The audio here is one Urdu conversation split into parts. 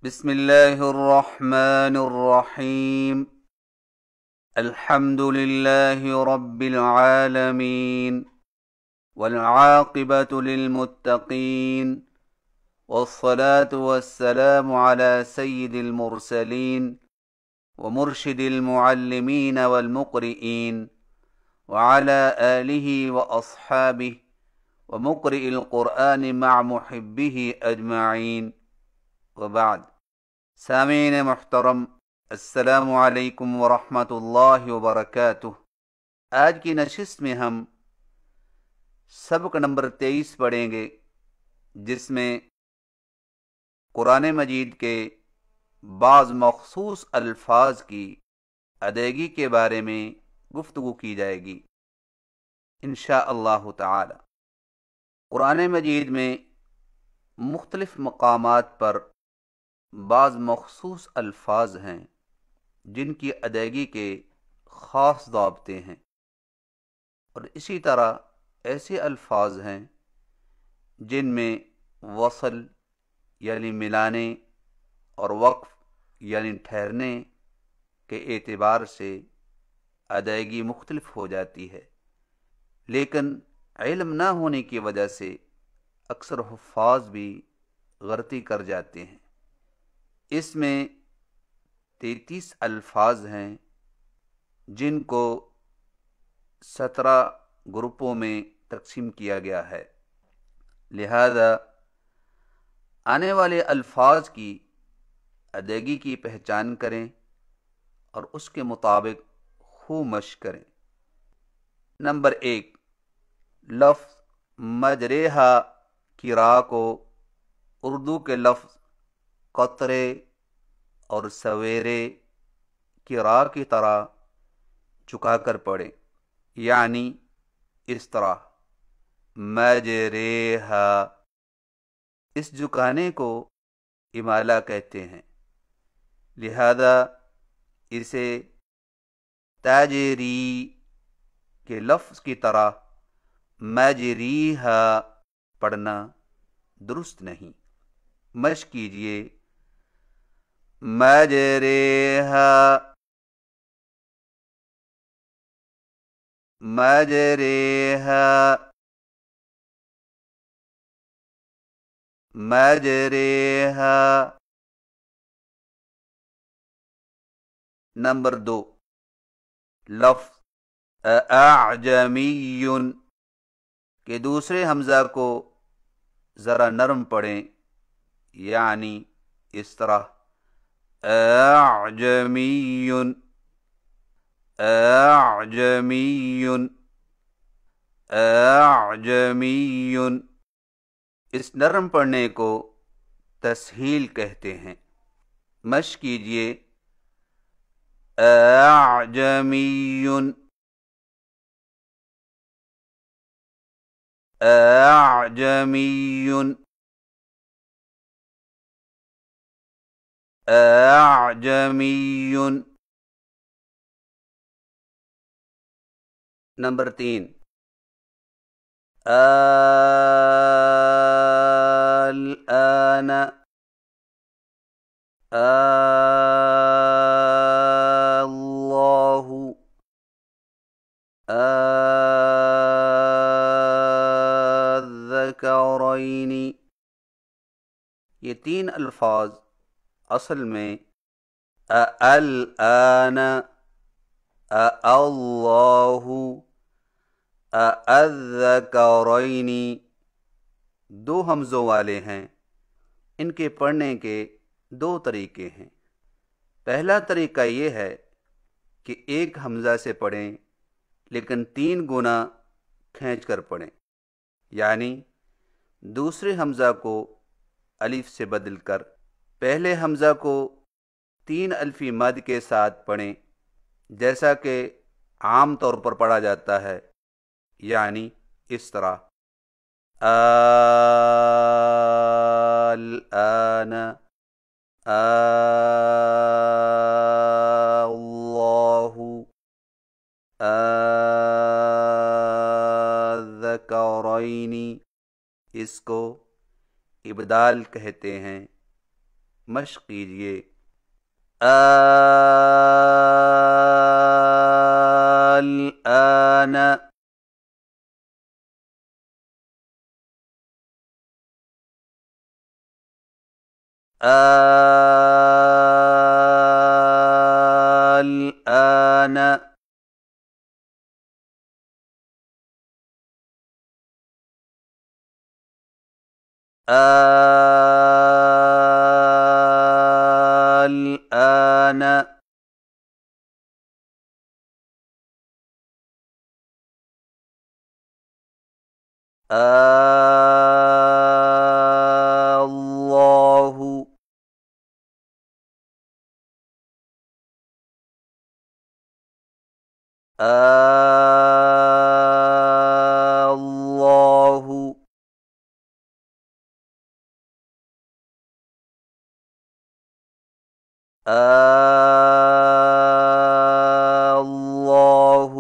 بسم اللہ الرحمن الرحیم الحمد للہ رب العالمین والعاقبۃ للمتقین والصلاة والسلام علی سید المرسلین ومرشد المعلمین والمقرئین وعلى آلہ واصحابہ ومقرئ القرآن مع محبہ اجمعین وبعد۔ سامعین محترم، السلام علیکم ورحمۃ اللہ وبرکاتہ۔ آج کی نشست میں ہم سبق نمبر 23 پڑھیں گے، جس میں قرآن مجید کے بعض مخصوص الفاظ کی ادائیگی کے بارے میں گفتگو کی جائے گی انشاء اللہ تعالی۔ قرآن مجید میں مختلف مقامات پر بعض مخصوص الفاظ ہیں جن کی ادائیگی کے خاص ضابطے ہیں، اور اسی طرح ایسے الفاظ ہیں جن میں وصل یعنی ملانے اور وقف یعنی ٹھہرنے کے اعتبار سے ادائیگی مختلف ہو جاتی ہے، لیکن علم نہ ہونے کی وجہ سے اکثر حفاظ بھی غلطی کر جاتے ہیں۔ اس میں 33 الفاظ ہیں جن کو 17 گروپوں میں تقسیم کیا گیا ہے، لہذا آنے والے الفاظ کی ادائیگی کی پہچان کریں اور اس کے مطابق خوب مشق کریں۔ نمبر 1، لفظ مجریحا کی راہ کو اردو کے لفظ قطرے اور سویرے کی راہ کی طرح جھکا کر پڑھیں، یعنی اس طرح مجریحا۔ اس جھکانے کو امالہ کہتے ہیں، لہذا اسے تاجری کے لفظ کی طرح مجریحا پڑھنا درست نہیں۔ مشق کیجئے، مجریحا مجریحا مجریحا۔ نمبر 2، لفظ اعجمی کے دوسرے حمزہ کو ذرا نرم پڑھیں، یعنی اس طرح اعجمی اعجمی اعجمی۔ اس نرم پڑھنے کو تسہیل کہتے ہیں۔ مشق کیجئے، اعجمی اعجمی اعجمی۔ نمبر 3، الآن اللہ الذکرین۔ یہ 3 الفاظ اصل میں الآن، اللہ، الذکرین 2 حمزوں والے ہیں۔ ان کے پڑھنے کے 2 طریقے ہیں۔ پہلا طریقہ یہ ہے کہ ایک حمزہ سے پڑھیں لیکن 3 گنا کھینچ کر پڑھیں، یعنی دوسرے حمزہ کو الف سے بدل کر پہلے حمزہ کو 3 الفی مد کے ساتھ پڑھیں، جیسا کہ عام طور پر پڑھا جاتا ہے، یعنی اس طرح الآن اللہ الذکرین۔ اس کو ابدال کہتے ہیں، مشق کیجئے. الآن الآن الآن اللہ اللہ اللہ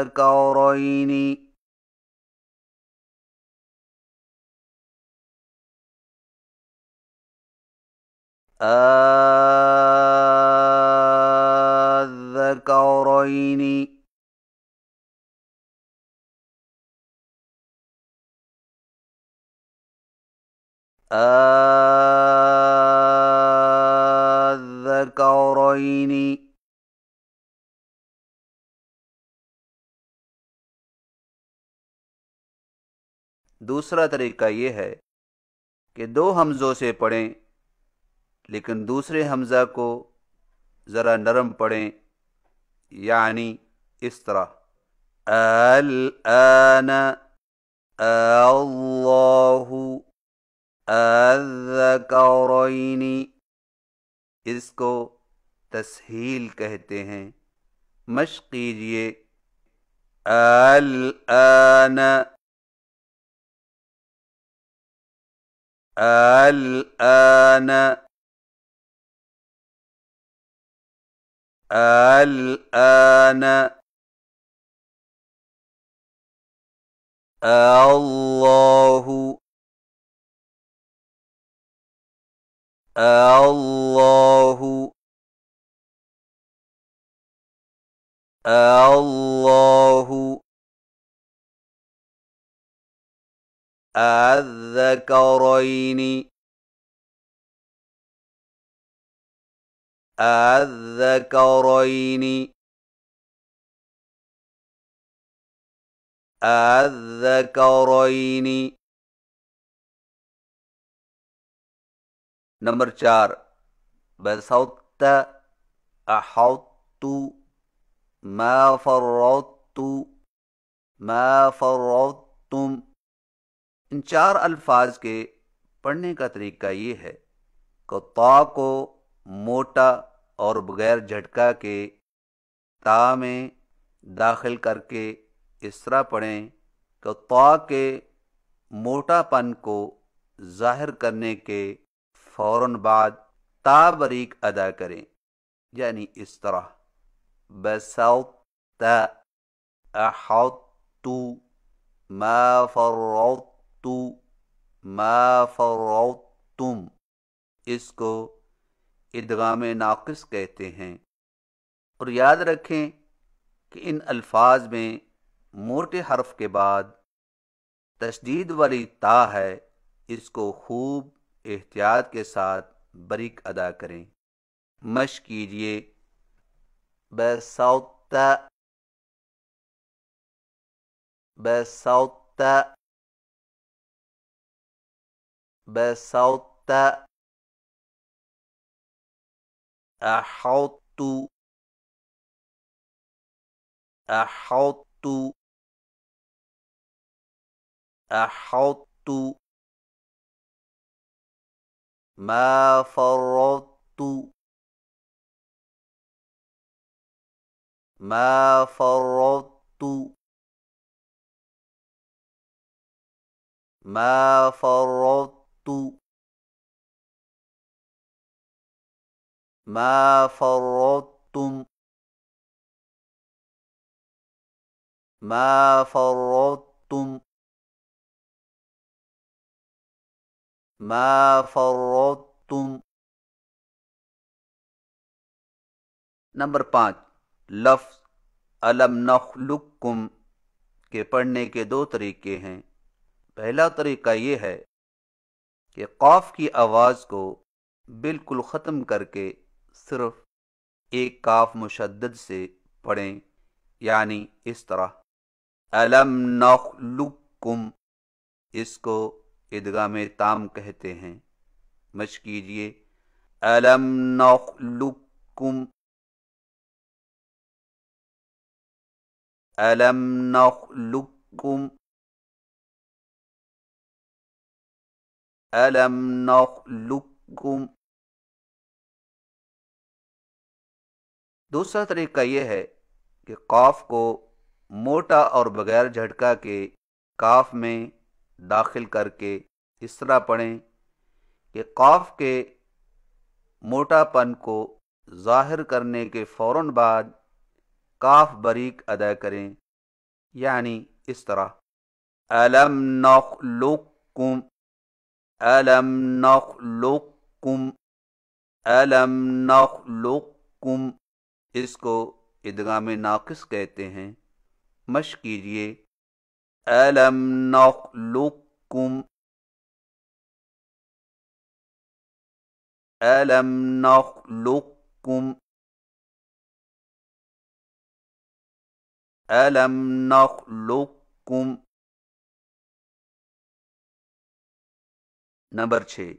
الذکرین الذکرین. الذکرین دوسرا طریقہ یہ ہے کہ دو حمزوں سے پڑھیں لیکن دوسرے حمزہ کو ذرا نرم پڑھیں، یعنی اس طرح الآن اللہ الذکرین. اس کو تسہیل کہتے ہیں. مشق کیجئے. الآن الآن الآن اللہ اللہ اللہ الذکرین الذکرین الذکرین. نمبر 4 بسطت احطت ما فرطت ما فرطتم. ان 4 الفاظ کے پڑھنے کا طریقہ یہ ہے کہ تا کو موٹا اور بغیر جھٹکا کے تا میں داخل کر کے اس طرح پڑھیں کہ تا کے موٹا پن کو ظاہر کرنے کے فوراً بعد تا بریک ادا کریں، یعنی اس طرح بسطت احطت ما فرطت ما فرطتم. اس کو ادغام ناقص کہتے ہیں. اور یاد رکھیں کہ ان الفاظ میں موٹے حرف کے بعد تشدید والی تا ہے، اس کو خوب احتیاط کے ساتھ بریک ادا کریں. مشق کیجئے. بسطت بسطت بسطت احطت احطت احطت ما فرطت ما فرطت ما فرطت ما فرطتم ما فرطتم ما فرطتم۔ نمبر 5، لفظ الم نخلقکم کے پڑھنے کے 2 طریقے ہیں۔ پہلا طریقہ یہ ہے کہ قاف کی آواز کو بالکل ختم کر کے صرف ایک کاف مشدد سے پڑھیں، یعنی اس طرح الم نخلقکم، اس کو ادغام تام کہتے ہیں۔ مشق کیجئے الم نخلقکم الم نخلقکم الم نخلقکم۔ دوسرا طریقہ یہ ہے کہ قاف کو موٹا اور بغیر جھٹکا کے کاف میں داخل کر کے اس طرح پڑھیں کہ قاف کے موٹا پن کو ظاہر کرنے کے فوراً بعد کاف باریک ادا کریں، یعنی اس طرح الم نخلقکم الم نخلقکم الم نخلقکم، اس کو ادغام ناقص کہتے ہیں۔ مشق کیجئے الم نخلقکم الم نخلقکم الم نخلقکم۔ نمبر 6،